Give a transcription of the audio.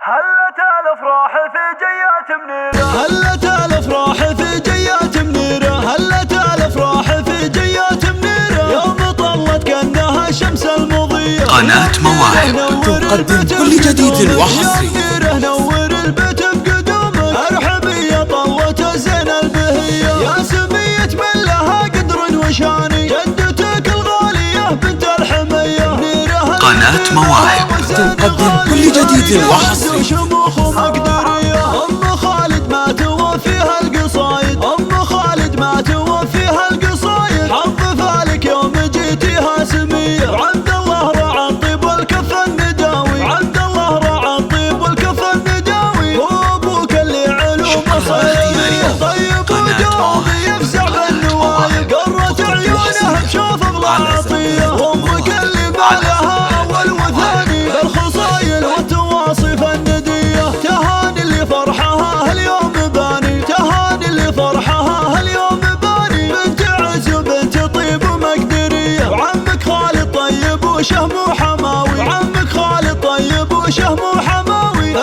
هلت الافراح في جيات منيره، هلت الافراح في جيات منيره، هلت الافراح في جيات منيره، يوم طلت كانها شمس المضية. قناة مواهب تقدم كل جديد وحصري. نور البيت بقدومك، ارحبي يا طلة زين البهية، يا سمية من لها قدر وشاني، جدتك الغالية بنت الحمية. قناة مواهب تقدم كل جديد وحصري. شموخ ومقدرية، ام خالد ما توفيها القصايد، ام خالد ما توفيها القصايد، حظ فالك يوم جيتيها سمية. عبد الله رعى الطيب والكف النداوي، عبد الله رعى الطيب والكف النداوي، هو ابوك اللي علومه صيدلية، طيب وجوابي يفزع بالنوايب، قرت عيونه بشوف اغلى عطية، امك اللي بالها اول وثاني بالخصايل والتواصف الندية. تهاني اللي فرحها هاليوم باني، تهاني اللي فرحها هاليوم باني، بنت عز وبنت طيب ومقدرية، وعمك خالد طيب وشهم وحماوي، وعمك خالد طيب وشهم وحماوي.